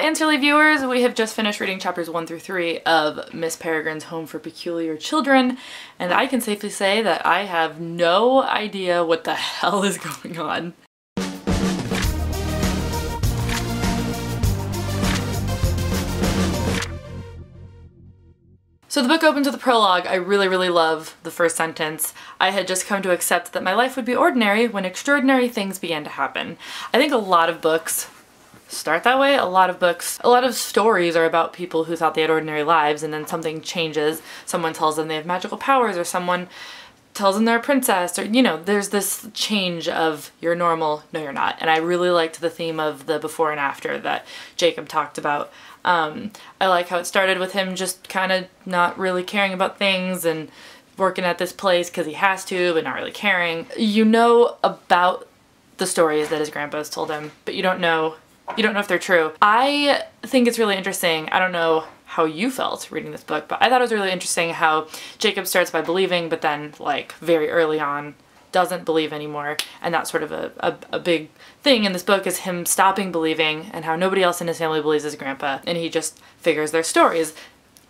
Instantly viewers, we have just finished reading chapters 1 through 3 of Miss Peregrine's Home for Peculiar Children, and I can safely say that I have no idea what the hell is going on. So the book opens with a prologue. I really love the first sentence. I had just come to accept that my life would be ordinary when extraordinary things began to happen. I think a lot of books start that way. A lot of stories are about people who thought they had ordinary lives and then something changes. Someone tells them they have magical powers, or someone tells them they're a princess, or, you know, there's this change of you're normal, no you're not. And I really liked the theme of the before and after that Jacob talked about. I like how it started with him just kind of not really caring about things and working at this place because he has to, but not really caring. You know about the stories that his grandpa's told him, but you don't know if they're true. I think it's really interesting. I don't know how you felt reading this book, but I thought it was really interesting how Jacob starts by believing, but then like very early on doesn't believe anymore, and that's sort of a big thing in this book is him stopping believing and how nobody else in his family believes his grandpa, and he just figures their stories.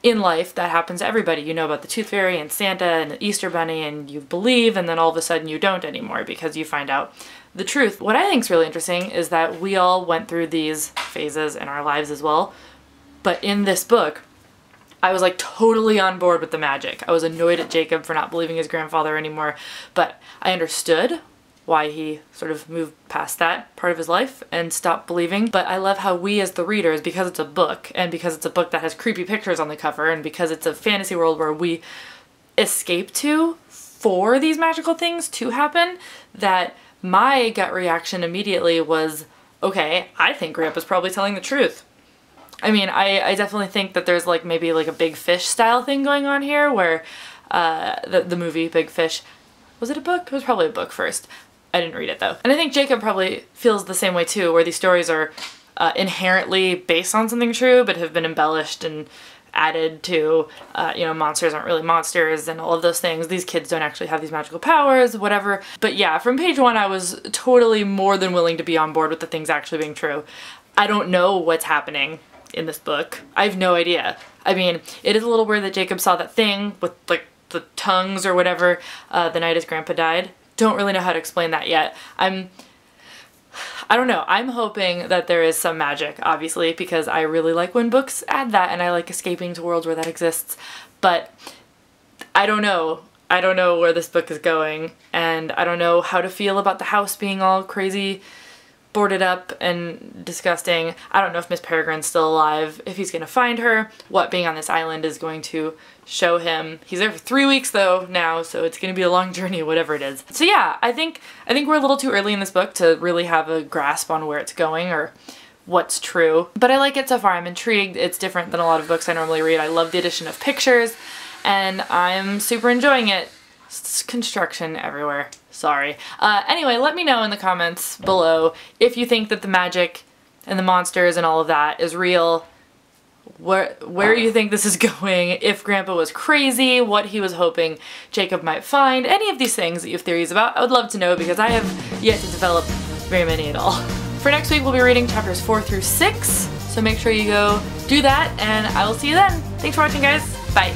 In life, that happens to everybody. You know about the Tooth Fairy and Santa and the Easter Bunny, and you believe, and then all of a sudden you don't anymore because you find out the truth. What I think is really interesting is that we all went through these phases in our lives as well, but in this book, I was like totally on board with the magic. I was annoyed at Jacob for not believing his grandfather anymore, but I understood why he sort of moved past that part of his life and stopped believing. But I love how we as the readers, because it's a book, and because it's a book that has creepy pictures on the cover, and because it's a fantasy world where we escape to for these magical things to happen, that my gut reaction immediately was, okay, I think Grandpa's probably telling the truth. I mean, I definitely think that there's like maybe like a Big Fish style thing going on here where the movie Big Fish, was it a book? It was probably a book first. I didn't read it though. And I think Jacob probably feels the same way too, where these stories are inherently based on something true but have been embellished and added to, you know, monsters aren't really monsters and all of those things. These kids don't actually have these magical powers, whatever. But yeah, from page 1 I was totally more than willing to be on board with the things actually being true. I don't know what's happening in this book. I have no idea. I mean, it is a little weird that Jacob saw that thing with like the tongues or whatever the night his grandpa died. Don't really know how to explain that yet. I don't know. I'm hoping that there is some magic, obviously, because I really like when books add that, and I like escaping to worlds where that exists. But I don't know. I don't know where this book is going, and I don't know how to feel about the house being all crazy, boarded up and disgusting. I don't know if Miss Peregrine's still alive, if he's gonna find her, what being on this island is going to show him. He's there for 3 weeks though now, so it's gonna be a long journey, whatever it is. So yeah, I think we're a little too early in this book to really have a grasp on where it's going or what's true. But I like it so far. I'm intrigued. It's different than a lot of books I normally read. I love the addition of pictures, and I'm super enjoying it. It's construction everywhere. Sorry. Anyway, let me know in the comments below if you think that the magic and the monsters and all of that is real, where you think this is going, if Grandpa was crazy, what he was hoping Jacob might find, any of these things that you have theories about. I would love to know because I have yet to develop very many at all. For next week, we'll be reading chapters 4 through 6, so make sure you go do that, and I will see you then. Thanks for watching, guys. Bye.